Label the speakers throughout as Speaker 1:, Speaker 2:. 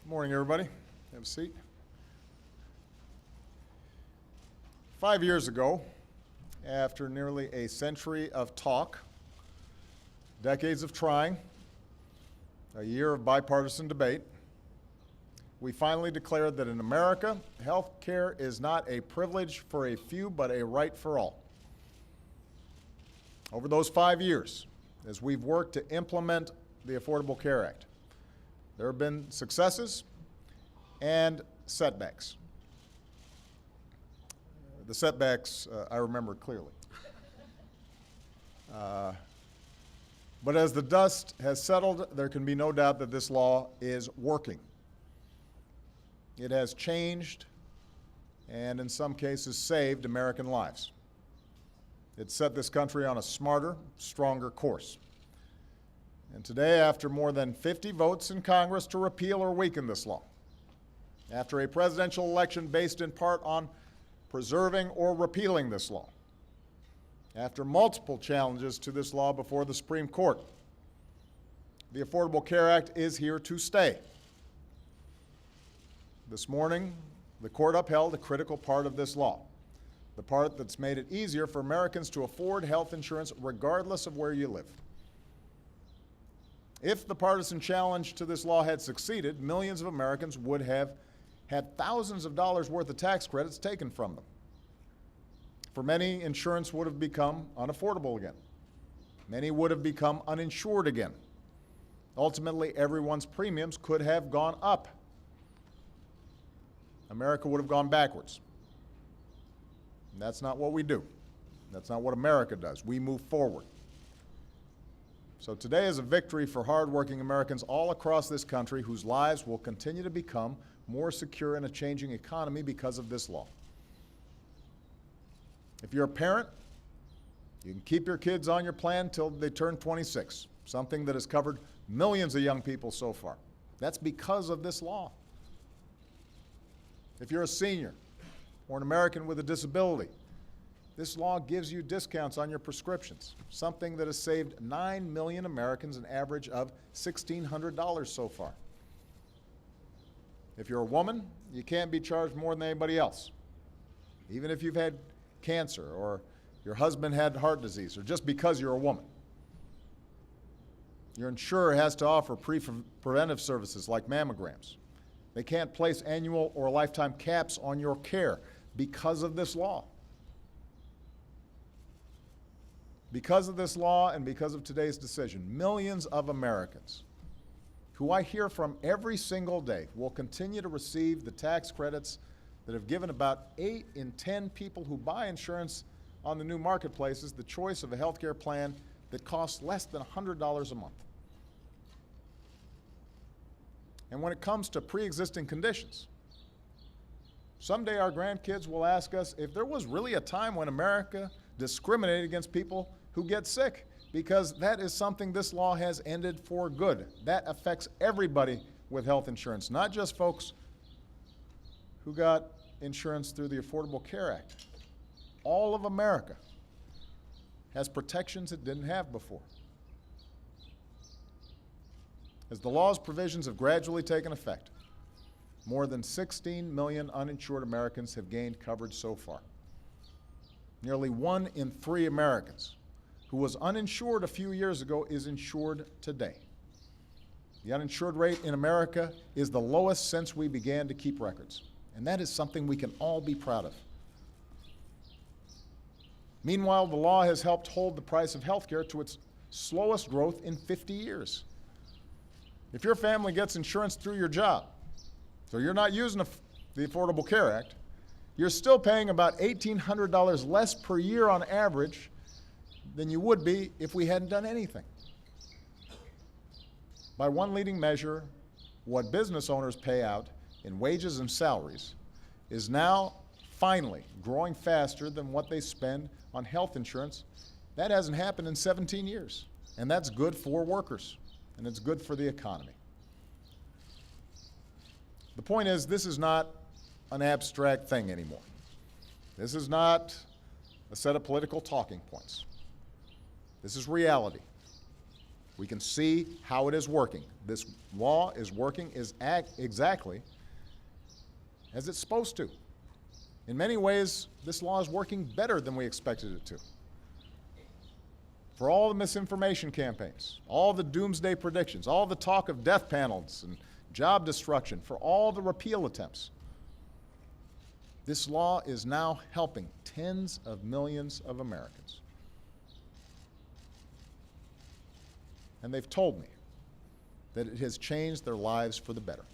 Speaker 1: Morning, everybody. Have a seat. 5 years ago, after nearly a century of talk, decades of trying, a year of bipartisan debate, we finally declared that in America, health care is not a privilege for a few, but a right for all. Over those 5 years, as we've worked to implement the Affordable Care Act, there have been successes and setbacks. The setbacks I remember clearly. But as the dust has settled, there can be no doubt that this law is working. It has changed and in some cases saved American lives. It set this country on a smarter, stronger course. And today, after more than 50 votes in Congress to repeal or weaken this law, after a presidential election based in part on preserving or repealing this law, after multiple challenges to this law before the Supreme Court, the Affordable Care Act is here to stay. This morning, the court upheld a critical part of this law, the part that's made it easier for Americans to afford health insurance regardless of where you live. If the partisan challenge to this law had succeeded, millions of Americans would have had thousands of dollars worth of tax credits taken from them. For many, insurance would have become unaffordable again. Many would have become uninsured again. Ultimately, everyone's premiums could have gone up. America would have gone backwards. And that's not what we do. That's not what America does. We move forward. So today is a victory for hardworking Americans all across this country whose lives will continue to become more secure in a changing economy because of this law. If you're a parent, you can keep your kids on your plan till they turn 26, something that has covered millions of young people so far. That's because of this law. If you're a senior or an American with a disability, this law gives you discounts on your prescriptions, something that has saved 9 million Americans an average of $1,600 so far. If you're a woman, you can't be charged more than anybody else, even if you've had cancer or your husband had heart disease or just because you're a woman. Your insurer has to offer preventive services like mammograms. They can't place annual or lifetime caps on your care because of this law. Because of this law and because of today's decision, millions of Americans who I hear from every single day will continue to receive the tax credits that have given about 8 in 10 people who buy insurance on the new marketplaces the choice of a health care plan that costs less than $100 a month. And when it comes to pre-existing conditions, someday our grandkids will ask us if there was really a time when America discriminated against people who get sick, because that is something this law has ended for good. That affects everybody with health insurance, not just folks who got insurance through the Affordable Care Act. All of America has protections it didn't have before. As the law's provisions have gradually taken effect, more than 16 million uninsured Americans have gained coverage so far. Nearly 1 in 3 Americans who was uninsured a few years ago is insured today. The uninsured rate in America is the lowest since we began to keep records, and that is something we can all be proud of. Meanwhile, the law has helped hold the price of health care to its slowest growth in 50 years. If your family gets insurance through your job, so you're not using the Affordable Care Act, you're still paying about $1,800 less per year on average than you would be if we hadn't done anything. By one leading measure, what business owners pay out in wages and salaries is now finally growing faster than what they spend on health insurance. That hasn't happened in 17 years, and that's good for workers, and it's good for the economy. The point is, this is not an abstract thing anymore. This is not a set of political talking points. This is reality. We can see how it is working. This law is working exactly as it's supposed to. In many ways, this law is working better than we expected it to. For all the misinformation campaigns, all the doomsday predictions, all the talk of death panels and job destruction, for all the repeal attempts, this law is now helping tens of millions of Americans. And they've told me that it has changed their lives for the better.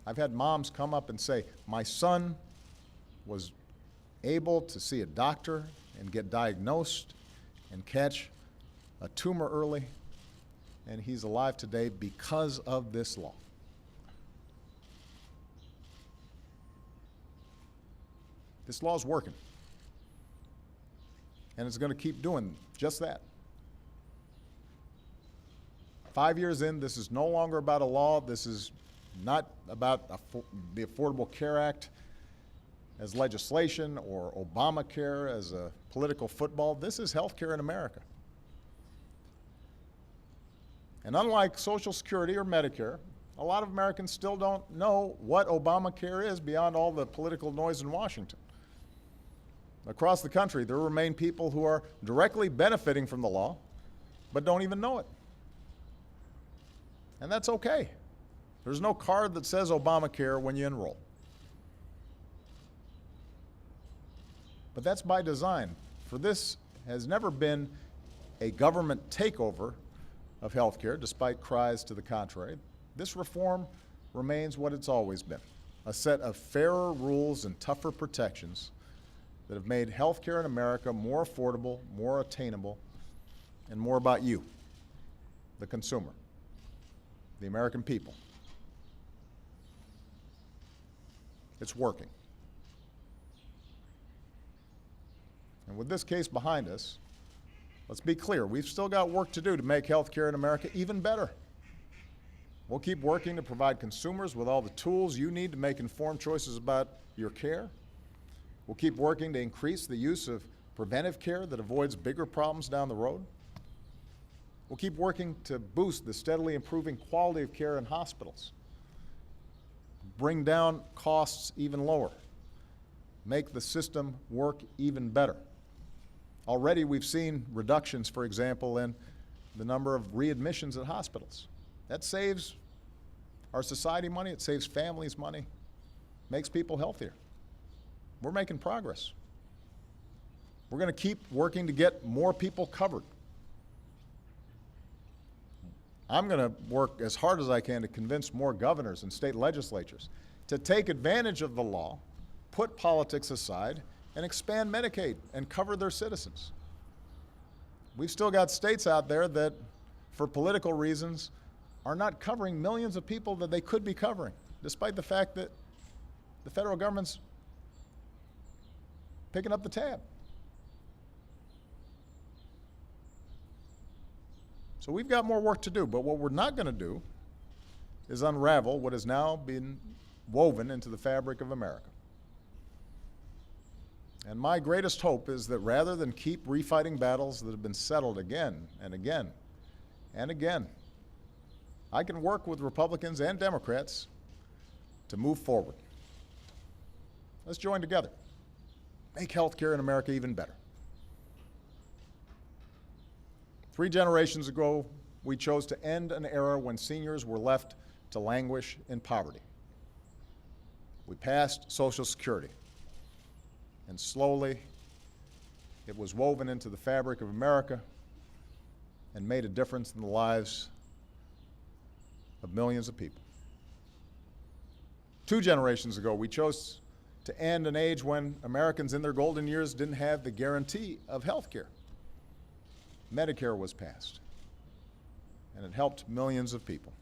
Speaker 1: I've had moms come up and say, my son was able to see a doctor and get diagnosed and catch a tumor early, and he's alive today because of this law. This law is working, and it's going to keep doing just that. 5 years in, this is no longer about a law. This is not about the Affordable Care Act as legislation or Obamacare as a political football. This is health care in America. And unlike Social Security or Medicare, a lot of Americans still don't know what Obamacare is beyond all the political noise in Washington. Across the country, there remain people who are directly benefiting from the law, but don't even know it. And that's okay. There's no card that says Obamacare when you enroll. But that's by design, for this has never been a government takeover of health care, despite cries to the contrary. This reform remains what it's always been, a set of fairer rules and tougher protections that have made health care in America more affordable, more attainable, and more about you, the consumer, the American people. It's working. And with this case behind us, let's be clear, we've still got work to do to make health care in America even better. We'll keep working to provide consumers with all the tools you need to make informed choices about your care. We'll keep working to increase the use of preventive care that avoids bigger problems down the road. We'll keep working to boost the steadily improving quality of care in hospitals, bring down costs even lower, make the system work even better. Already we've seen reductions, for example, in the number of readmissions at hospitals. That saves our society money, it saves families money, makes people healthier. We're making progress. We're going to keep working to get more people covered. I'm going to work as hard as I can to convince more governors and state legislatures to take advantage of the law, put politics aside, and expand Medicaid and cover their citizens. We've still got states out there that, for political reasons, are not covering millions of people that they could be covering, despite the fact that the federal government's picking up the tab. So we've got more work to do, but what we're not going to do is unravel what has now been woven into the fabric of America. And my greatest hope is that rather than keep refighting battles that have been settled again and again and again, I can work with Republicans and Democrats to move forward. Let's join together. Make health care in America even better. 3 generations ago, we chose to end an era when seniors were left to languish in poverty. We passed Social Security, and slowly it was woven into the fabric of America and made a difference in the lives of millions of people. 2 generations ago, we chose to end an age when Americans in their golden years didn't have the guarantee of health care. Medicare was passed, and it helped millions of people.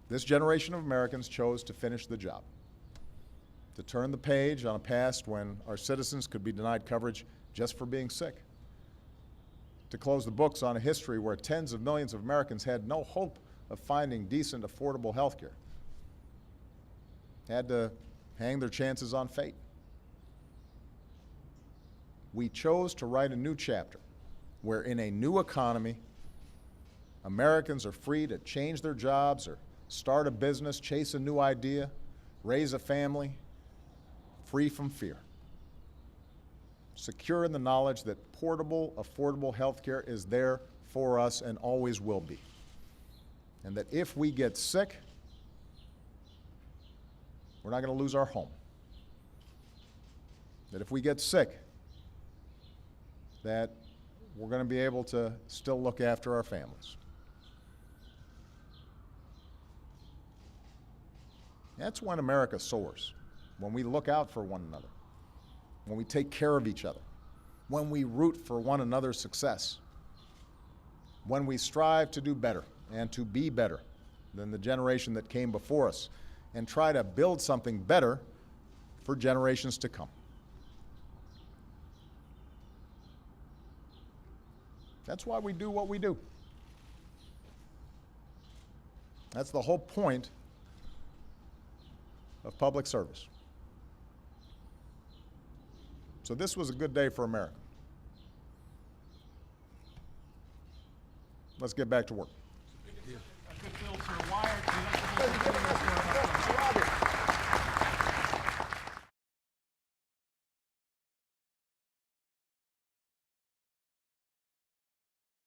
Speaker 1: This generation of Americans chose to finish the job, to turn the page on a past when our citizens could be denied coverage just for being sick, to close the books on a history where tens of millions of Americans had no hope of finding decent, affordable health care, had to hang their chances on fate. We chose to write a new chapter where in a new economy, Americans are free to change their jobs or start a business, chase a new idea, raise a family, free from fear. Secure in the knowledge that portable, affordable health care is there for us and always will be. And that if we get sick, we're not going to lose our home. That if we get sick, that we're going to be able to still look after our families. That's when America soars, when we look out for one another, when we take care of each other, when we root for one another's success, when we strive to do better and to be better than the generation that came before us and try to build something better for generations to come. That's why we do what we do. That's the whole point of public service. So this was a good day for America. Let's get back to work.
Speaker 2: A good bill, sir. Why are